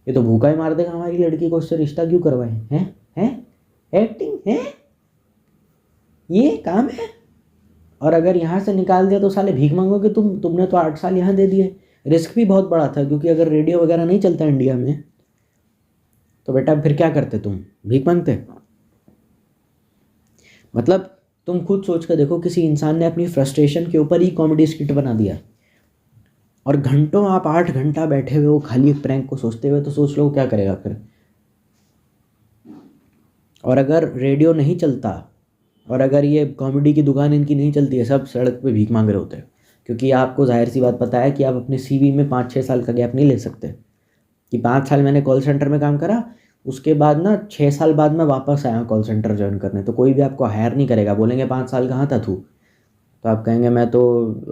ये तो भूखा ही मार देगा हमारी लड़की को, उससे रिश्ता क्यों करवाएं? हैं एक्टिंग है, ये काम है? और अगर यहाँ से निकाल दिया तो साले भीख मांगोगे तुमने तो 8 साल यहाँ दे दिए। रिस्क भी बहुत बड़ा था, क्योंकि अगर रेडियो वगैरह नहीं चलता इंडिया में तो बेटा फिर क्या करते तुम? भीख मांगते? मतलब तुम खुद सोच कर देखो, किसी इंसान ने अपनी फ्रस्ट्रेशन के ऊपर ही कॉमेडी स्किट बना दिया, और घंटों आप 8 घंटा बैठे हुए हो खाली एक प्रैंक को सोचते हुए, तो सोच लो क्या करेगा फिर। और अगर रेडियो नहीं चलता, और अगर ये कॉमेडी की दुकान इनकी नहीं चलती है, सब सड़क पे भीख मांग रहे होते हैं, क्योंकि आपको जाहिर सी बात पता है कि आप अपने सीवी में 5-6 साल का गैप नहीं ले सकते कि 5 साल मैंने कॉल सेंटर में काम करा, उसके बाद ना 6 साल बाद मैं वापस आया कॉल सेंटर ज्वाइन करने, तो कोई भी आपको हायर नहीं करेगा। बोलेंगे 5 साल कहाँ था तू, तो आप कहेंगे मैं तो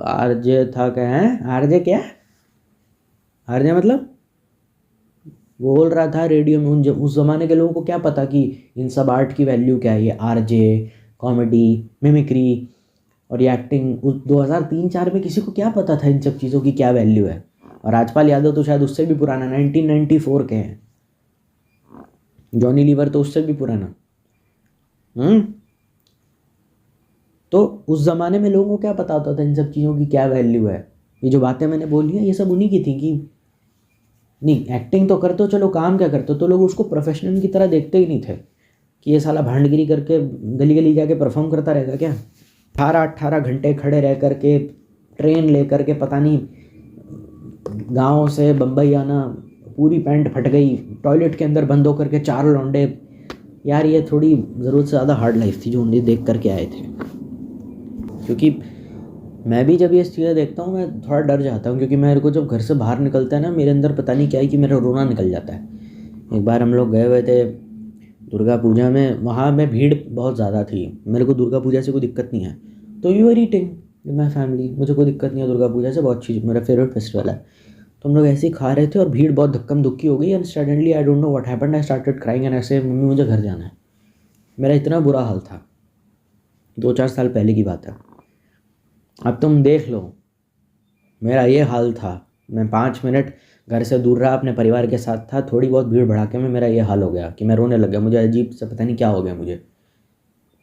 आरजे था। कहें आरजे? क्या आरजे मतलब? वो बोल रहा था रेडियो में। उस ज़माने के लोगों को क्या पता कि इन सब आर्ट की वैल्यू क्या है, ये आरजे, कॉमेडी, मिमिक्री और ये एक्टिंग। उस 2003-4 में किसी को क्या पता था इन सब चीज़ों की क्या वैल्यू है? और राजपाल यादव तो शायद उससे भी पुराना, 1994 के हैं। जॉनी लीवर तो उससे भी पुराना। तो उस ज़माने में लोगों को क्या पता होता था इन सब चीज़ों की क्या वैल्यू है? ये जो बातें मैंने बोली हैं ये सब उन्हीं की थी कि नहीं एक्टिंग तो करते हो, चलो काम क्या करते हो, तो लोग उसको प्रोफेशनल की तरह देखते ही नहीं थे कि ये साला भांडगिरी करके गली गली जाके परफॉर्म करता रहेगा क्या। 18-18 घंटे खड़े रह करके ट्रेन ले करके पता नहीं गाँव से बम्बई आना, पूरी पैंट फट गई, टॉयलेट के अंदर बंद होकर के 4 लौंडे। यार ये थोड़ी ज़रूरत से ज़्यादा हार्ड लाइफ थी जो उन्हें देख करके आए थे। क्योंकि मैं भी जब ये चीज़ें देखता हूँ मैं थोड़ा डर जाता हूँ, क्योंकि मेरे को जब घर से बाहर निकलता है ना, मेरे अंदर पता नहीं क्या है कि मेरा रोना निकल जाता है। एक बार हम लोग गए हुए थे दुर्गा पूजा में, वहाँ में भीड़ बहुत ज़्यादा थी। मेरे को दुर्गा पूजा से कोई दिक्कत नहीं है, तो we were eating with my family, मुझे कोई दिक्कत नहीं है दुर्गा पूजा से, बहुत चीज़ मेरा फेवरेट फेस्टिवल है। तो हम लोग ऐसे ही खा रहे थे और भीड़ बहुत धक्कम धुक्की हो गई, and suddenly I don't know what happened, I started crying and ऐसे मम्मी मुझे घर जाना है। मेरा इतना बुरा हाल था, 2-4 साल पहले की बात है। अब तुम देख लो मेरा ये हाल था। मैं 5 मिनट घर से दूर रहा, अपने परिवार के साथ था, थोड़ी बहुत भीड़ भड़ाके में मेरा ये हाल हो गया कि मैं रोने लग गया। मुझे अजीब सा पता नहीं क्या हो गया, मुझे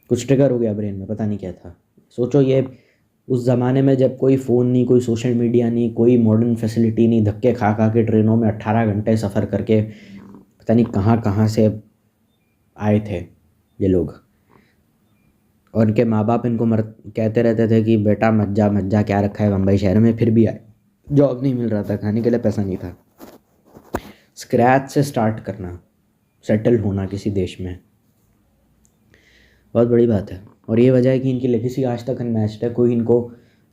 कुछ ट्रिगर हो गया ब्रेन में, पता नहीं क्या था। सोचो ये उस ज़माने में जब कोई फ़ोन नहीं, कोई सोशल मीडिया नहीं, कोई मॉडर्न फैसिलिटी नहीं, धक्के खा खा के ट्रेनों में 18 घंटे सफ़र करके पता नहीं कहाँ कहाँ से आए थे ये लोग, और इनके माँ बाप इनको कहते रहते थे कि बेटा मत जा, क्या रखा है बम्बई शहर में, फिर भी आए। जॉब नहीं मिल रहा था, खाने के लिए पैसा नहीं था। स्क्रैच से स्टार्ट करना, सेटल होना किसी देश में बहुत बड़ी बात है। और ये वजह है कि इनकी लेगेसी आज तक अनमैच्ड है, कोई इनको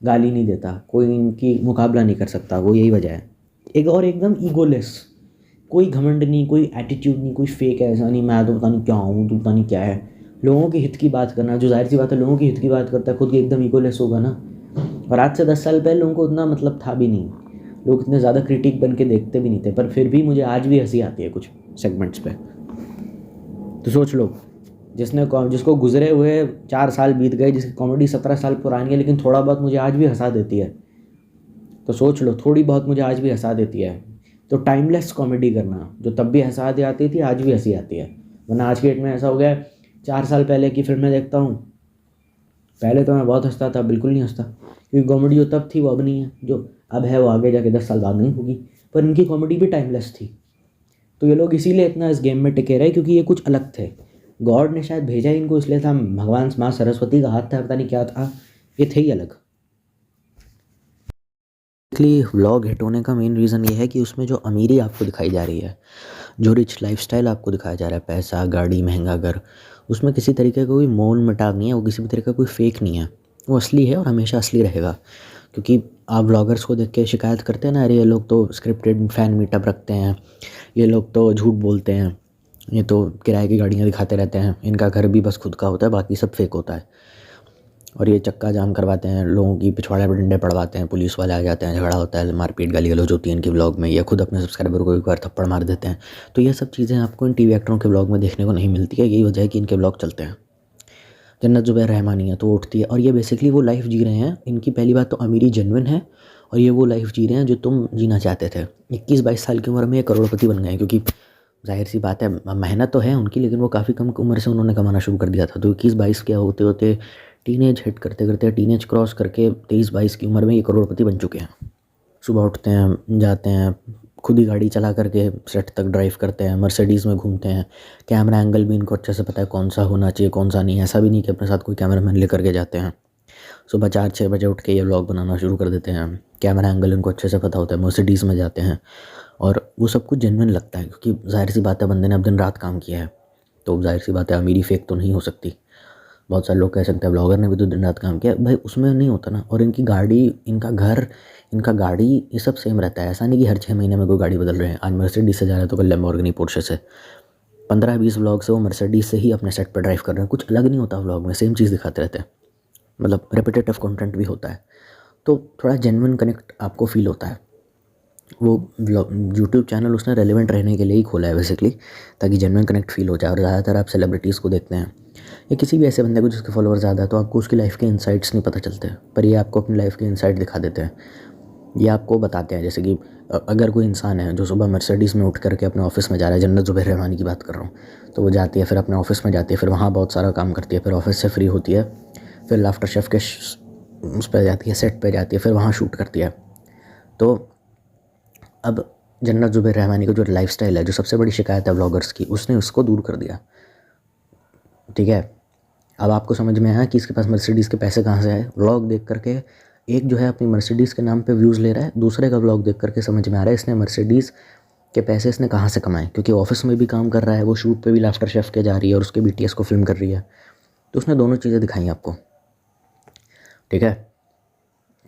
गाली नहीं देता, कोई इनकी मुकाबला नहीं कर सकता, वो यही वजह है। एक और एकदम ईगोलेस, कोई घमंड नहीं, कोई एटीट्यूड नहीं, कोई फेक ऐसा नहीं मैं तो पता नहीं क्या हूँ, तो पता नहीं क्या है। लोगों के हित की बात करना, जो जाहिर सी बात है लोगों के हित की बात करता है, खुद की एकदम ईगोलेस होगा ना। और आज से 10 साल पहले लोगों को उतना मतलब था भी नहीं, लोग इतने ज़्यादा क्रिटिक बन के देखते भी नहीं थे, पर फिर भी मुझे आज भी हंसी आती है कुछ सेगमेंट्स पे। तो सोच लो जिसको गुजरे हुए 4 साल बीत गए, जिसकी कॉमेडी 17 साल पुरानी है, लेकिन थोड़ा बहुत मुझे आज भी हंसा देती है। तो सोच लो थोड़ी बहुत मुझे आज भी हंसा देती है, तो टाइमलेस कॉमेडी करना जो तब भी हंसा आती थी आज भी हंसी आती है। वरना आज के डेट में ऐसा हो गया 4 साल पहले की फिल्में देखता हूँ, पहले तो मैं बहुत हंसता था, बिल्कुल नहीं हंसता, क्योंकि कॉमेडी जो तब थी वो अब नहीं है, जो अब है वो आगे जाके 10 साल बाद नहीं होगी। पर इनकी कॉमेडी भी टाइमलेस थी, तो ये लोग इसीलिए इतना इस गेम में टिके रहे, क्योंकि ये कुछ अलग थे। गॉड ने शायद भेजा इनको इसलिए था, भगवान माँ सरस्वती का हाथ था, पता नहीं क्या था, ये थे ही अलग। व्लॉग हिट होने का मेन रीज़न ये है कि उसमें जो अमीरी आपको दिखाई जा रही है, जो रिच लाइफस्टाइल आपको दिखाया जा रहा है, पैसा, गाड़ी, महंगा घर, उसमें किसी तरीके का कोई मोल मटाव नहीं है, वो किसी भी तरीके का कोई फेक नहीं है, वो असली है और हमेशा असली रहेगा। क्योंकि आप व्लॉगर्स को देख के शिकायत करते हैं ना, अरे ये लोग तो स्क्रिप्टेड फ़ैन मीटअप रखते हैं, ये लोग तो झूठ बोलते हैं, ये तो किराए की गाड़ियाँ दिखाते रहते हैं, इनका घर भी बस खुद का होता है, बाकी सब फेक होता है, और ये चक्का जाम करवाते हैं, लोगों की पिछवाड़े पर डंडे पड़वाते हैं, पुलिस वाले आ जाते हैं, झगड़ा होता है, मारपीट गाली गलौज होती है इनके व्लॉग में, या खुद अपने सब्सक्राइबर को एक बार थप्पड़ मार देते हैं। तो ये सब चीज़ें आपको इन टीवी एक्टरों के व्लॉग में देखने को नहीं मिलती है, यही वजह है कि इनके व्लॉग चलते हैं। जन्नत ज़ुबैर रहमानी है, तो वो उठती है और ये बेसिकली वो लाइफ जी रहे हैं। इनकी पहली बात तो अमीरी जेन्युइन है और ये वो लाइफ जी रहे हैं जो तुम जीना चाहते थे। 21-22 साल की उम्र में ये करोड़पति बन गए हैं, क्योंकि ज़ाहिर सी बात है मेहनत तो है उनकी, लेकिन वो काफ़ी कम उम्र से उन्होंने कमाना शुरू कर दिया था। तो 21-22 के होते होते टीनेज हिट करते करते टीनेज क्रॉस करके 23-22 की उम्र में ये करोड़पति बन चुके हैं। सुबह उठते हैं, जाते हैं, खुद ही गाड़ी चला करके सेट तक ड्राइव करते हैं, मर्सिडीज़ में घूमते हैं। कैमरा एंगल भी इनको अच्छे से पता है कौन सा होना चाहिए कौन सा नहीं। ऐसा भी नहीं कि अपने साथ कोई कैमरामैन लेकर के जाते हैं। सुबह 4-6 बजे उठ के ये व्लॉग बनाना शुरू कर देते हैं। कैमरा एंगल इनको अच्छे से पता होता है, मर्सिडीज़ में जाते हैं और वो सब कुछ जेन्युइन लगता है, क्योंकि ज़ाहिर सी बात है बंदे ने अब दिन रात काम किया है, तो ज़ाहिर सी बात है अमीरी फेक तो नहीं हो सकती। बहुत सारे लोग कह सकते हैं ब्लॉगर ने भी तो दिन रात काम किया, भाई उसमें नहीं होता ना। और इनकी गाड़ी, इनका घर, इनका गाड़ी, ये सब सेम रहता है। ऐसा नहीं कि हर 6 महीने में कोई गाड़ी बदल रहे हैं। आज मर्सिडीज़ से जा रहे हैं तो कल लैम्बोर्गिनी पोर्शे से। 15-20 व्लॉग से वो मर्सिडीज़ से ही अपने सेट पर ड्राइव कर रहे हैं। कुछ अलग नहीं होता व्लॉग में, सेम चीज़ दिखाते रहते हैं। मतलब रेपिटेटिव कंटेंट भी होता है, तो थोड़ा जेन्युइन कनेक्ट आपको फील होता है। वो यूट्यूब चैनल उसने रेलिवेंट रहने के लिए ही खोला है बेसिकली, ताकि जेन्युइन कनेक्ट फील हो जाए। और ज़्यादातर आप सेलिब्रिटीज़ को देखते हैं या किसी भी ऐसे बंदे को जिसके फॉलोअर ज़्यादा है, तो आपको उसकी लाइफ के इनसाइट्स नहीं पता चलते, पर ये आपको अपनी लाइफ के इनसाइट दिखा देते हैं। ये आपको बताते हैं, जैसे कि अगर कोई इंसान है जो सुबह मर्सिडीज़ में उठ करके अपने ऑफिस में जा रहा है, जन्नत ज़ुबैर रहमानी की बात कर रहा हूँ, तो वो जाती है, फिर अपने ऑफिस में जाती है, फिर वहाँ बहुत सारा काम करती है, फिर ऑफिस से फ्री होती है, फिर लाफ्टर शेफ़ के उस पर जाती है, सेट पर जाती है, फिर वहाँ शूट करती है। तो अब जन्नत ज़ुबैर रहमानी का जो लाइफस्टाइल है, जो सबसे बड़ी शिकायत है व्लॉगर्स की, उसने उसको दूर कर दिया। ठीक है, अब आपको समझ में आया कि इसके पास मर्सिडीज़ के पैसे कहाँ से आए। व्लॉग देख करके एक जो है अपनी मर्सिडीज़ के नाम पे व्यूज़ ले रहा है, दूसरे का व्लॉग देख करके समझ में आ रहा है इसने मर्सिडीज़ के पैसे इसने कहाँ से कमाए, क्योंकि ऑफिस में भी काम कर रहा है, वो शूट पे भी लाफ्टर शेफ़ के जा रही है और उसके BTS को फिल्म कर रही है। तो उसने दोनों चीज़ें दिखाई आपको, ठीक है।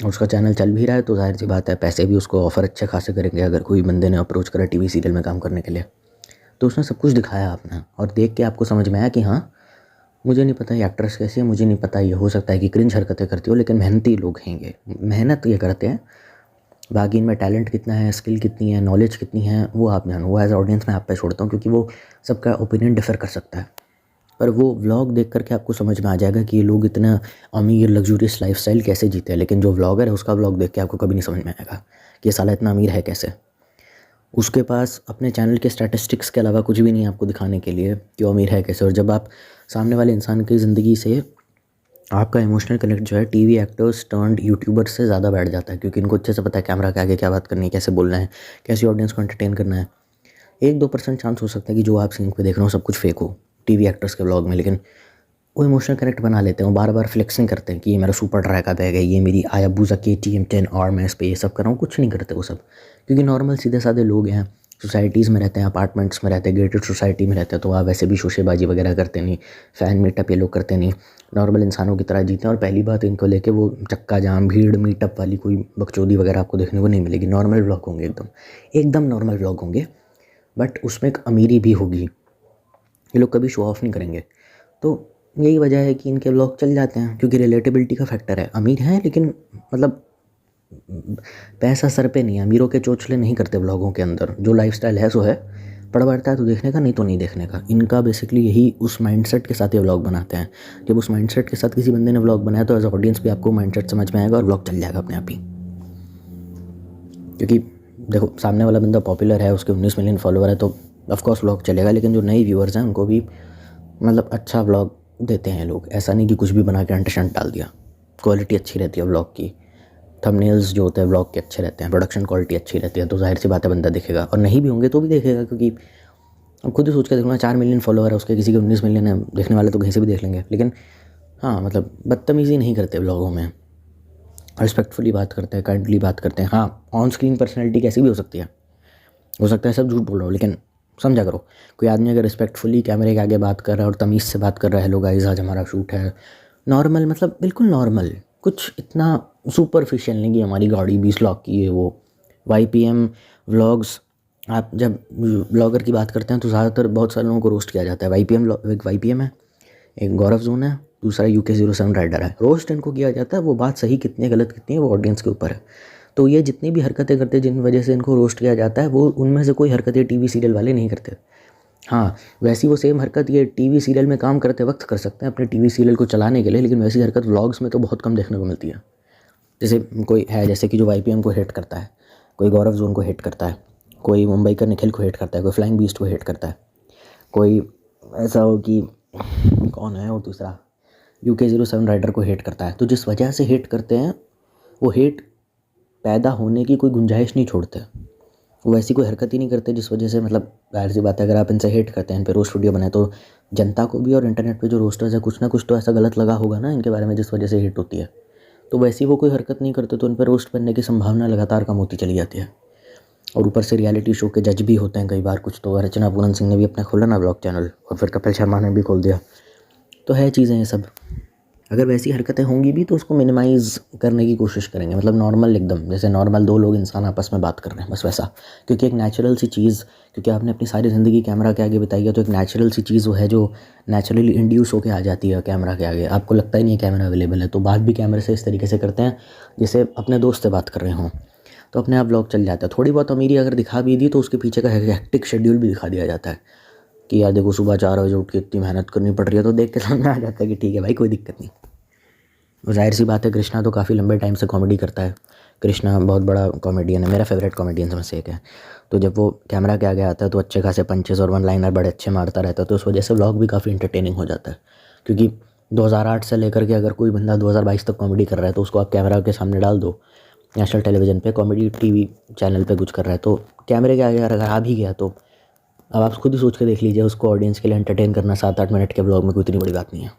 उसका चैनल चल भी रहा है, तो जाहिर सी बात है पैसे भी उसको ऑफ़र अच्छे खासे करेंगे अगर कोई बंदे ने अप्रोच करा TV सीरियल में काम करने के लिए। तो उसने सब कुछ दिखाया आपने, और देख के आपको समझ में आया कि हाँ, मुझे नहीं पता ये एक्ट्रेस कैसी है, मुझे नहीं पता, ये हो सकता है कि क्रिंज हरकतें करती हो, लेकिन मेहनती लोग हैं ये, मेहनत ये करते हैं। बाकी इनमें टैलेंट कितना है, स्किल कितनी है, नॉलेज कितनी है, वो आप जानो, वो एज ऑडियंस में आप पे छोड़ता हूँ, क्योंकि वो सबका ओपिनियन डिफर कर सकता है। पर वो व्लॉग देख करके आपको समझ में आ जाएगा कि ये लोग इतना अमीर लग्जूरियस लाइफस्टाइल कैसे जीते हैं। लेकिन जो व्लॉगर है उसका व्लॉग देख के आपको कभी नहीं समझ में आएगा कि ये साला इतना अमीर है कैसे। उसके पास अपने चैनल के स्टैटिस्टिक्स के अलावा कुछ भी नहीं है आपको दिखाने के लिए कि वो अमीर है कैसे। और जब आप सामने वाले इंसान की ज़िंदगी से आपका इमोशनल कनेक्ट जो है TV एक्टर्स टर्न्ड यूट्यूबर से ज़्यादा बैठ जाता है, क्योंकि इनको अच्छे से पता है कैमरा के आगे क्या बात करनी है, कैसे बोलना है, कैसे ऑडियंस को एंटरटेन करना है। 1-2% चांस हो सकता है कि जो आप सीन पे देख रहे हो सब कुछ फेक हो TV एक्टर्स के व्लॉग में, लेकिन वो इमोशनल कनेक्ट बना लेते हैं। वो बार बार फ्लेक्सिंग करते हैं कि ये मेरा सुपर ट्रैक का बैग है, ये मेरी आयाबूजा KTM 10 और मैं इस पर ये सब कर रहा हूँ। कुछ नहीं करते वो सब, क्योंकि नॉर्मल सीधे साधे लोग हैं, सोसाइटीज़ में रहते हैं, अपार्टमेंट्स में रहते हैं, गेटेड सोसाइटी में रहते हैं, तो वहाँ वैसे भी शोशेबाजी वगैरह करते नहीं, फ़ैन मीटअप ये लोग करते नहीं, नॉर्मल इंसानों की तरह जीते हैं। और पहली बात, इनको लेके वो चक्का जाम भीड़ मीटअप वाली कोई बकचोदी वगैरह आपको देखने को नहीं मिलेगी। नॉर्मल व्लॉग होंगे, एकदम एकदम नॉर्मल व्लॉग होंगे, बट उसमें एक अमीरी भी होगी। ये लोग कभी शो ऑफ नहीं करेंगे। तो यही वजह है कि इनके व्लॉग चल जाते हैं, क्योंकि रिलेटेबिलिटी का फैक्टर है। अमीर हैं लेकिन मतलब पैसा सर पे नहीं है, अमीरों के चोचले नहीं करते व्लॉगों के अंदर। जो लाइफस्टाइल है सो है, पड़ बढ़ता है तो देखने का, नहीं तो नहीं देखने का। इनका बेसिकली यही, उस माइंडसेट के साथ ये व्लॉग बनाते हैं। जब उस माइंडसेट के साथ किसी बंदे ने व्लॉग बनाया तो एज ऑडियंस भी आपको माइंडसेट समझ में आएगा और व्लॉग चल जाएगा अपने आप ही। क्योंकि देखो, सामने वाला बंदा पॉपुलर है, उसके 19 मिलियन फॉलोअर है, तो ऑफकोर्स व्लॉग चलेगा। लेकिन जो नए व्यूअर्स हैं उनको भी मतलब अच्छा व्लॉग देते हैं लोग। ऐसा नहीं कि कुछ भी बना के अंट डाल दिया। क्वालिटी अच्छी रहती है व्लॉग की, थंबनेल्स जो होते हैं व्लॉग के अच्छे रहते हैं, प्रोडक्शन क्वालिटी अच्छी रहती है, तो जाहिर सी बात है बंदा देखेगा। और नहीं भी होंगे तो भी देखेगा, क्योंकि अब खुद ही सोच के देखना, 4 मिलियन फॉलोअर है उसके, किसी के 19 मिलियन है, देखने वाले तो कहीं से भी देख लेंगे। लेकिन हाँ, मतलब बदतमीज़ी नहीं करते व्लॉगों में, रिस्पेक्टफुली बात करते हैं, काइंडली बात करते हैं। हाँ, ऑन स्क्रीन पर्सनैलिटी कैसी भी हो सकता है सब झूठ बोल रहा हो, लेकिन समझा करो, कोई आदमी अगर रिस्पेक्टफुली कैमरे के आगे बात कर रहा है और तमीज़ से बात कर रहा है, हेलो गाइस आज हमारा शूट है, नॉर्मल, मतलब बिल्कुल नॉर्मल, कुछ इतना सुपरफिशियल नहीं कि हमारी गाड़ी 20 लाख की है। वो YPM व्लॉग्स, आप जब व्लॉगर की बात करते हैं तो ज़्यादातर बहुत सारे लोगों को रोस्ट किया जाता है। एक YPM है, एक गौरव जोन है, दूसरा UK07 राइडर है। रोस्ट इनको किया जाता है, वो बात सही कितनी है गलत कितनी है वो ऑडियंस के ऊपर है। तो ये जितनी भी हरकतें करते हैं जिन वजह से इनको रोस्ट किया जाता है, वो उनमें से कोई हरकतें TV सीरियल वाले नहीं करते। हाँ, वैसी वो सेम हरकत ये टीवी सीरियल में काम करते वक्त कर सकते हैं अपने टीवी सीरियल को चलाने के लिए, लेकिन वैसी हरकत व्लॉग्स में तो बहुत कम देखने को मिलती है। जैसे कोई है, जैसे कि जो वाईपीएम को हेट करता है, कोई गौरव जोन को हेट करता है, कोई मुंबई का निखिल को हेट करता है, कोई फ्लाइंग बीस्ट को हेट करता है, कोई ऐसा हो कि कौन है वो दूसरा UK07 राइडर को हेट करता है। तो जिस वजह से हेट करते हैं वो हेट पैदा होने की कोई गुंजाइश नहीं छोड़ते, वो वैसी कोई हरकत ही नहीं करते जिस वजह से, मतलब जाहिर सी बात है अगर आप इनसे हेट करते हैं, इन पे रोस्ट वीडियो बनाए, तो जनता को भी और इंटरनेट पे जो रोस्टर्स है कुछ ना कुछ तो ऐसा गलत लगा होगा ना इनके बारे में जिस वजह से हेट होती है। तो वैसी वो कोई हरकत नहीं करते तो उन पर रोस्ट बनने की संभावना लगातार कम होती चली जाती है। और ऊपर से रियलिटी शो के जज भी होते हैं कई बार कुछ, तो रचना पूरन सिंह ने भी अपना खोला ना ब्लॉग चैनल, और फिर कपिल शर्मा ने भी खोल दिया। तो है चीज़ें ये सब। अगर वैसी हरकतें होंगी भी तो उसको मिनिमाइज़ करने की कोशिश करेंगे, मतलब नॉर्मल एकदम, जैसे नॉर्मल दो लोग इंसान आपस में बात कर रहे हैं बस वैसा। क्योंकि एक नेचुरल सी चीज़, क्योंकि आपने अपनी सारी ज़िंदगी कैमरा के आगे बिताई है, तो एक नेचुरल सी चीज़ वो है जो नेचुरली इंड्यूस होकर आ जाती है कैमरा के आगे। आपको लगता ही नहीं है कैमरा अवेलेबल है, तो बात भी कैमरे से इस तरीके से करते हैं जैसे अपने दोस्त से बात कर रहे हों, तो अपने आप व्लॉग चल जाता है। थोड़ी बहुत अमीरी अगर दिखा भी दी तो उसके पीछे का हेक्टिक शेड्यूल भी दिखा दिया जाता है कि यार देखो सुबह 4 बजे उठ के इतनी मेहनत करनी पड़ रही है, तो देख के समझ में आ जाता है कि ठीक है भाई कोई दिक्कत नहीं। ज़ाहिर सी बात है कृष्णा तो काफ़ी लंबे टाइम से कॉमेडी करता है, कृष्णा बहुत बड़ा कॉमेडियन है, मेरा फेवरेट कॉमेडियन में से एक है। तो जब वो कैमरा के आगे आता है तो अच्छे खासे पंचेस और वन लाइनर बड़े अच्छे मारता रहता है, तो उस वजह से व्लॉग भी काफ़ी इंटरटेनिंग हो जाता है। क्योंकि 2008 से लेकर के अगर कोई बंदा 2022 तक कॉमेडी कर रहा है तो उसको आप कैमरा के सामने डाल दो, नेशनल टेलीविज़न पे कॉमेडी टीवी चैनल पे कुछ कर रहा है, तो कैमरे के आगे अगर आ भी गया तो अब आप खुद ही सोच के देख लीजिए, उसको ऑडियंस के लिए एंटरटेन करना 7-8 मिनट के व्लॉग में कोई इतनी बड़ी बात नहीं है।